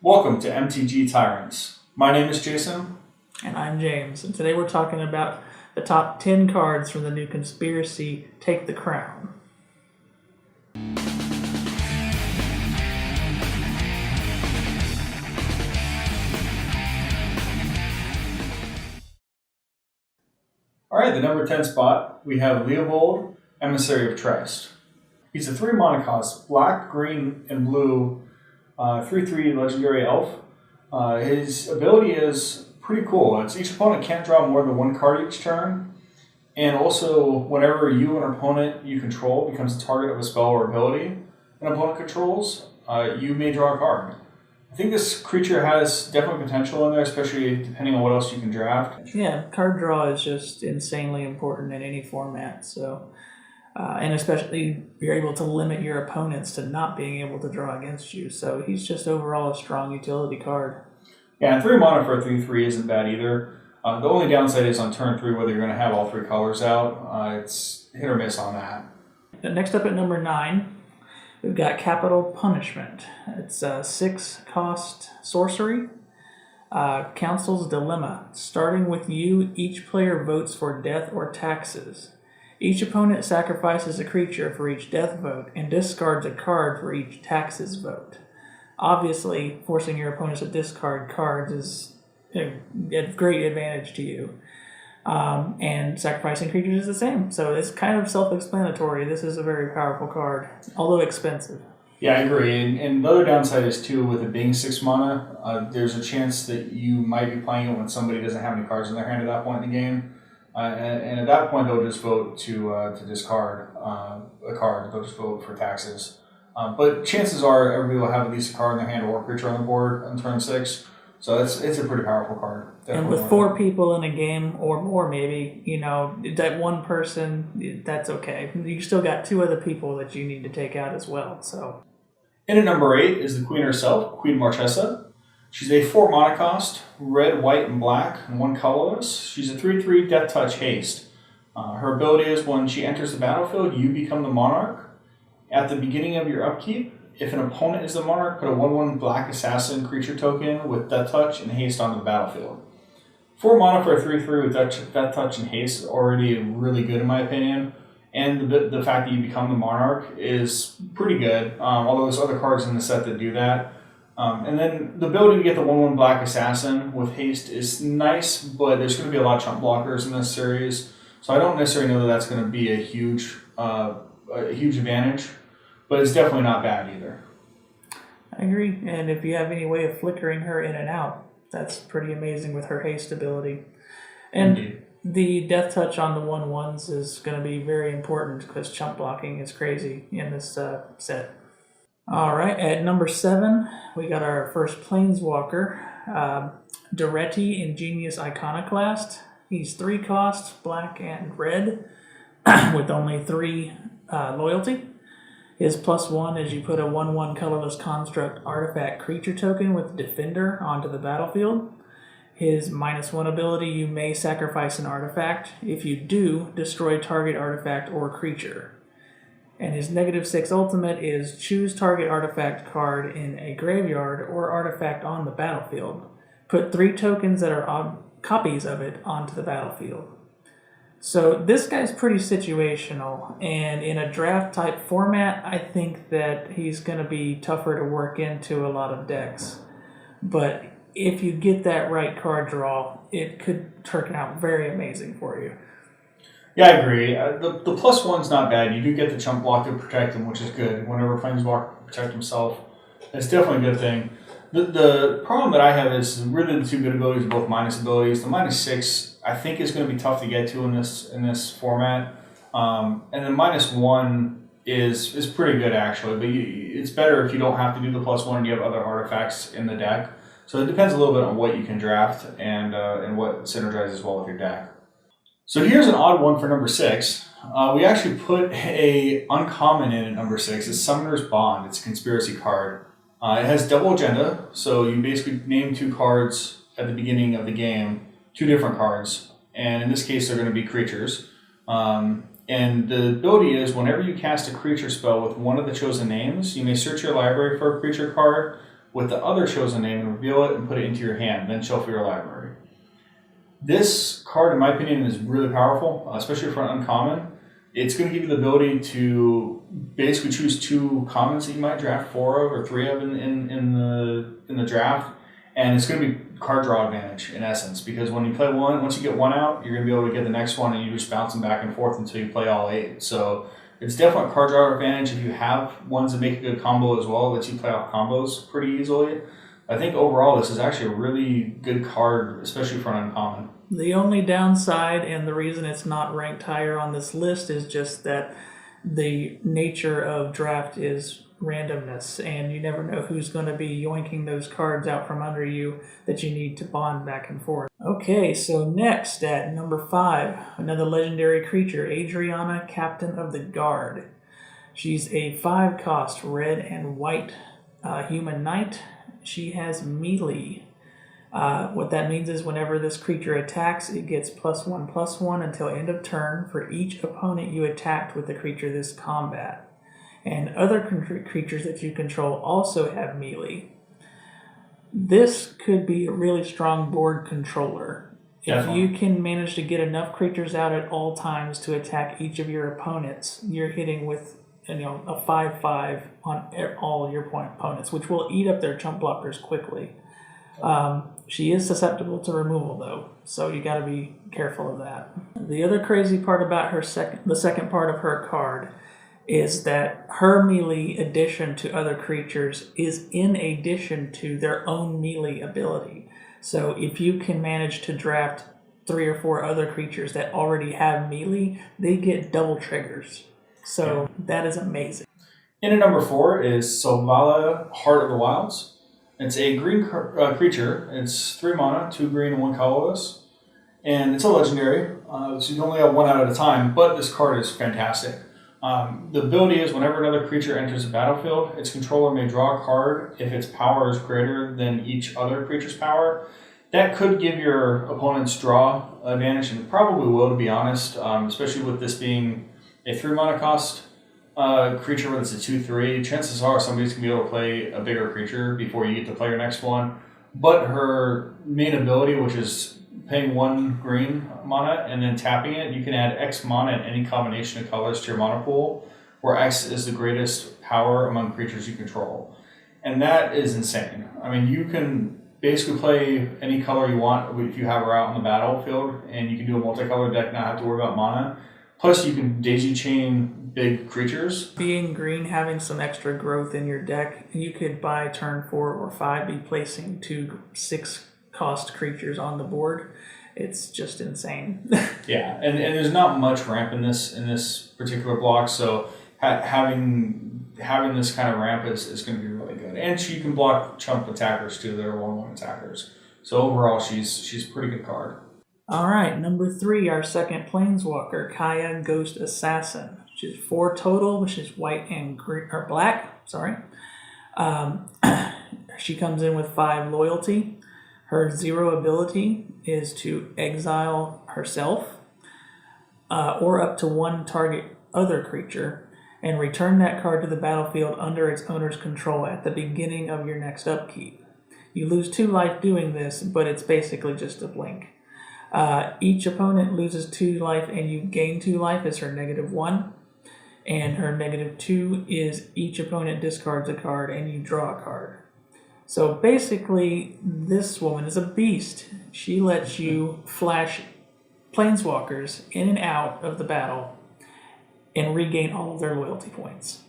Welcome to MTG Tyrants. My name is Jason. And I'm James, and today we're talking about the top 10 cards from the new Conspiracy Take the Crown. Alright, the number 10 spot, we have Leovold, Emissary of Trest. He's a 3-mana cost, black, green, and blue, 3/3 legendary elf. His ability is pretty cool. It's each opponent can't draw more than one card each turn, and also whenever you or an opponent you control becomes the target of a spell or ability an opponent controls, you may draw a card. I think this creature has definitely potential in there, especially depending on what else you can draft. Yeah, card draw is just insanely important in any format, so and especially you're able to limit your opponents to not being able to draw against you, so he's just overall a strong utility card. Yeah, and 3 mana for a 3/3 isn't bad either. The only downside is on turn 3 whether you're going to have all 3 colors out. It's hit or miss on that. Next up at number 9, we've got Capital Punishment. It's a 6-cost sorcery. Council's Dilemma. Starting with you, each player votes for death or taxes. Each opponent sacrifices a creature for each death vote and discards a card for each taxes vote. Obviously, forcing your opponents to discard cards is a great advantage to you. And sacrificing creatures is the same. So it's kind of self-explanatory. This is a very powerful card, although expensive. Yeah, I agree. And the other downside is, too, with it being 6 mana, there's a chance that you might be playing it when somebody doesn't have any cards in their hand at that point in the game. And at that point, they'll just vote to discard a card. They'll just vote for taxes. But chances are everybody will have at least a card in their hand or a creature on the board on turn 6. So it's a pretty powerful card. And with 4 people in a game, or more maybe, that one person, that's okay. You still got 2 other people that you need to take out as well. So, in at number 8 is the Queen herself, Queen Marchesa. She's a 4 mana cost, red, white, and black, and 1 colorless. She's a 3/3 Death Touch Haste. Her ability is when she enters the battlefield, you become the monarch. At the beginning of your upkeep, if an opponent is the monarch, put a 1/1 black assassin creature token with Death Touch and Haste onto the battlefield. 4 mana for a 3/3 with Death Touch and Haste is already really good in my opinion. And the fact that you become the monarch is pretty good, although there's other cards in the set that do that. And then the ability to get the 1/1 black assassin with haste is nice, but there's going to be a lot of chump blockers in this series, so I don't necessarily know that that's going to be a huge advantage, but it's definitely not bad either. I agree, and if you have any way of flickering her in and out, that's pretty amazing with her haste ability. And indeed, the death touch on the 1/1s is going to be very important because chump blocking is crazy in this set. All right, at number 7, we got our first Planeswalker, Daretti Ingenious Iconoclast. He's 3 costs, black and red, with only 3 loyalty. His +1 is you put a 1/1 colorless construct artifact creature token with Defender onto the battlefield. His -1 ability, you may sacrifice an artifact. If you do, destroy target artifact or creature. And his -6 ultimate is choose target artifact card in a graveyard or artifact on the battlefield. Put 3 tokens that are copies of it onto the battlefield. So this guy's pretty situational, and in a draft type format, I think that he's going to be tougher to work into a lot of decks. But if you get that right card draw, it could turn out very amazing for you. Yeah, I agree. The +1's not bad. You do get the chump block to protect him, which is good. Whenever Planeswalker can protect himself, it's definitely a good thing. The problem that I have is really the 2 good abilities are both minus abilities. The -6 I think is going to be tough to get to in this format, and the -1 is pretty good actually. But it's better if you don't have to do the +1 and you have other artifacts in the deck. So it depends a little bit on what you can draft and what synergizes well with your deck. So here's an odd one for number 6. We actually put a uncommon in at number 6. It's Summoner's Bond. It's a conspiracy card. It has double agenda, so you basically name 2 cards at the beginning of the game, 2 different cards, and in this case they're going to be creatures. And the ability is whenever you cast a creature spell with one of the chosen names, you may search your library for a creature card, with the other chosen name and reveal it and put it into your hand, then shuffle your library. This card, in my opinion, is really powerful, especially for an uncommon. It's going to give you the ability to basically choose 2 commons that you might draft 4 of or 3 of in the draft, and it's going to be card draw advantage in essence, because when you play one, once you get one out, you're going to be able to get the next one, and you just bounce them back and forth until you play all 8. So it's definitely card draw advantage if you have ones that make a good combo as well, lets you play off combos pretty easily. I think overall this is actually a really good card, especially for an uncommon. The only downside, and the reason it's not ranked higher on this list, is just that the nature of draft is randomness, and you never know who's going to be yoinking those cards out from under you that you need to bond back and forth. Okay, so next at number 5, another legendary creature, Adriana, Captain of the Guard. She's a 5-cost red and white human knight. She has melee. What that means is whenever this creature attacks, it gets +1/+1 until end of turn for each opponent you attacked with the creature this combat. And other creatures that you control also have melee. This could be a really strong board controller. Definitely. If you can manage to get enough creatures out at all times to attack each of your opponents, you're hitting with a 5/5 on all your opponents, which will eat up their chump blockers quickly. She is susceptible to removal though, so you got to be careful of that. The other crazy part about the second part of her card is that her melee addition to other creatures is in addition to their own melee ability. So if you can manage to draft 3 or 4 other creatures that already have melee, they get double triggers. So that is amazing. In at number 4 is Selvala, Heart of the Wilds. It's a green creature. It's 3 mana, 2 green and 1 colorless. And it's a legendary, so you can only have 1 out at a time, but this card is fantastic. The ability is whenever another creature enters the battlefield, its controller may draw a card if its power is greater than each other creature's power. That could give your opponent's draw advantage, and it probably will, to be honest, especially with this being a 3 mana cost creature where it's a 2/3. Chances are somebody's going to be able to play a bigger creature before you get to play your next one. But her main ability, which is paying 1 green mana and then tapping it, you can add X mana in any combination of colors to your mana pool, where X is the greatest power among creatures you control. And that is insane. I mean, you can basically play any color you want if you have her out on the battlefield, and you can do a multicolored deck, not have to worry about mana. Plus, you can daisy chain big creatures. Being green, having some extra growth in your deck, you could by turn 4 or 5 be placing 2 6-cost creatures on the board. It's just insane. Yeah, and there's not much ramp in this particular block, so having this kind of ramp is going to be really good. And she can block chump attackers too that are 1/1 attackers. So overall, she's a pretty good card. All right, number 3, our second Planeswalker, Kaya, Ghost Assassin. She's 4 total, which is white and black. Sorry. She comes in with 5 loyalty. Her 0 ability is to exile herself or up to 1 target other creature and return that card to the battlefield under its owner's control at the beginning of your next upkeep. You lose 2 life doing this, but it's basically just a blink. Each opponent loses 2 life and you gain 2 life is her -1. And her -2 is each opponent discards a card and you draw a card. So basically, this woman is a beast. She lets you flash Planeswalkers in and out of the battle and regain all of their loyalty points.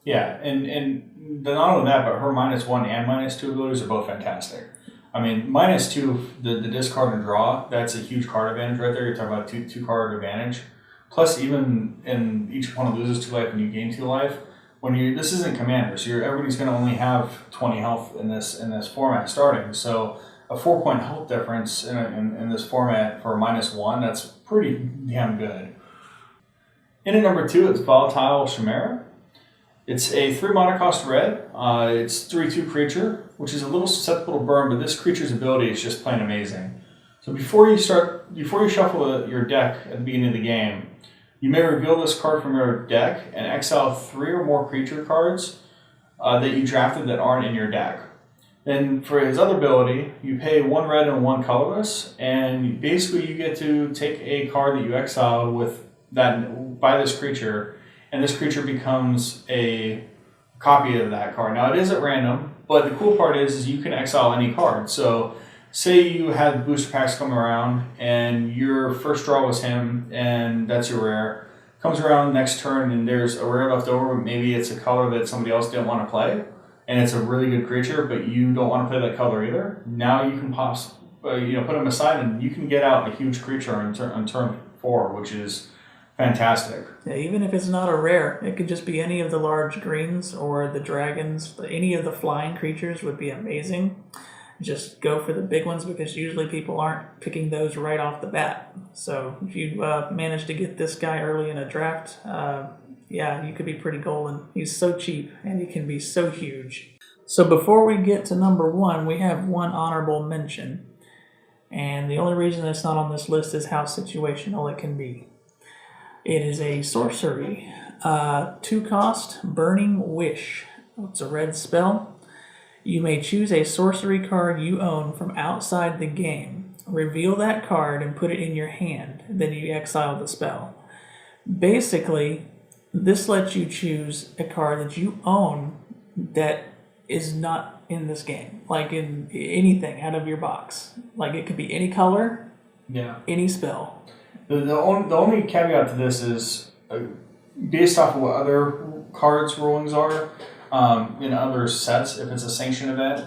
Yeah, and not only that, but her -1 and -2 abilities are both fantastic. I mean, -2, the discard and draw, that's a huge card advantage right there. You're talking about two card advantage. Plus, even in each opponent loses 2 life and you gain 2 life. This isn't Commander, so everybody's going to only have 20 health in this format starting. So a 4-point health difference in this format for -1, that's pretty damn good. In at number 2, it's Volatile Chimera. It's a 3 mana cost red. It's 3/2 creature, which is a little susceptible to burn, but this creature's ability is just plain amazing. So before you shuffle your deck at the beginning of the game, you may reveal this card from your deck and exile 3 or more creature cards that you drafted that aren't in your deck. Then for his other ability, you pay 1 red and 1 colorless, and basically you get to take a card that you exiled with that by this creature, and this creature becomes a copy of that card. Now it is at random, but the cool part is you can exile any card. So say you had booster packs come around, and your first draw was him, and that's your rare. Comes around next turn, and there's a rare left over. Maybe it's a color that somebody else didn't want to play, and it's a really good creature, but you don't want to play that color either. Now you can put them aside, and you can get out a huge creature on turn 4, which is fantastic. Yeah, even if it's not a rare, it could just be any of the large greens or the dragons. Any of the flying creatures would be amazing. Just go for the big ones, because usually people aren't picking those right off the bat. So if you manage to get this guy early in a draft, yeah, you could be pretty golden. He's so cheap, and he can be so huge. So before we get to number 1, we have one honorable mention. And the only reason it's not on this list is how situational it can be. It is a sorcery. 2 cost, Burning Wish. It's a red spell. You may choose a sorcery card you own from outside the game. Reveal that card and put it in your hand. Then you exile the spell. Basically, this lets you choose a card that you own that is not in this game. Like in anything out of your box. Like it could be any color, any spell. The only caveat to this is based off of what other cards rulings are. In other sets, if it's a sanctioned event,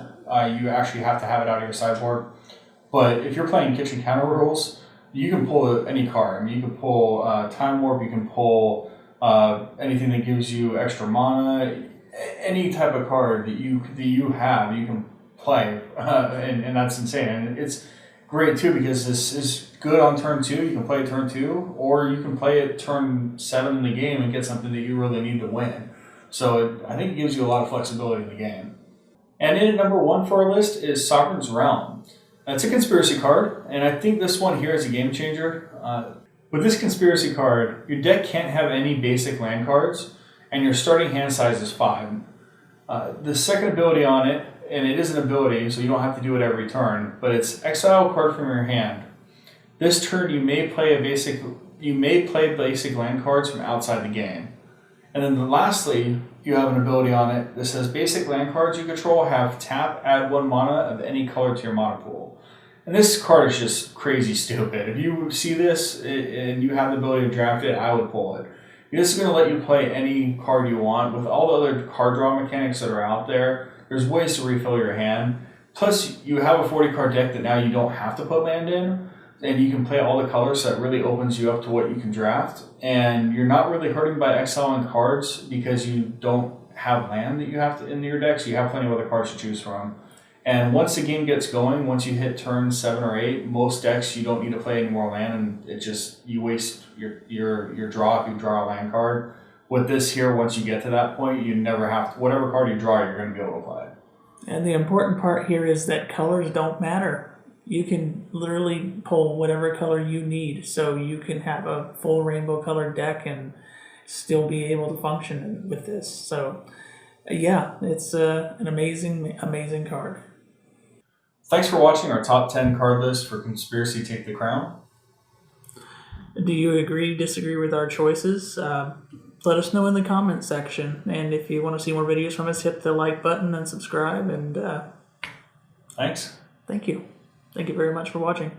you actually have to have it out of your sideboard. But if you're playing kitchen counter rules, you can pull any card. I mean, you can pull Time Warp, you can pull anything that gives you extra mana, any type of card that you have, you can play, and that's insane. And it's great too, because this is good on turn 2. You can play it turn 2, or you can play it turn 7 in the game and get something that you really need to win. So I think it gives you a lot of flexibility in the game. And in number 1 for our list is Sovereign's Realm. It's a conspiracy card, and I think this one here is a game changer. With this conspiracy card, your deck can't have any basic land cards, and your starting hand size is 5. The second ability on it, and it is an ability, so you don't have to do it every turn, but it's exile a card from your hand. This turn, you may play basic land cards from outside the game. And then lastly, you have an ability on it that says basic land cards you control have tap, add 1 mana of any color to your mana pool. And this card is just crazy stupid. If you see this and you have the ability to draft it, I would pull it. This is going to let you play any card you want. With all the other card draw mechanics that are out there, there's ways to refill your hand. Plus, you have a 40 card deck that now you don't have to put land in. And you can play all the colors, so that really opens you up to what you can draft. And you're not really hurting by exiling cards because you don't have land that you have to in your deck, so you have plenty of other cards to choose from. And once the game gets going, once you hit turn 7 or 8, most decks you don't need to play any more land, and it just you waste your draw if you draw a land card. With this here, once you get to that point, you never have to, whatever card you draw, you're going to be able to play. And the important part here is that colors don't matter. You can literally pull whatever color you need, so you can have a full rainbow colored deck and still be able to function with this. So yeah, it's an amazing card. Thanks for watching our top 10 card list for Conspiracy Take the Crown. Do you agree, disagree with our choices? Let us know in the comment section. And if you want to see more videos from us, hit the like button and subscribe. And thanks. Thank you. Thank you very much for watching.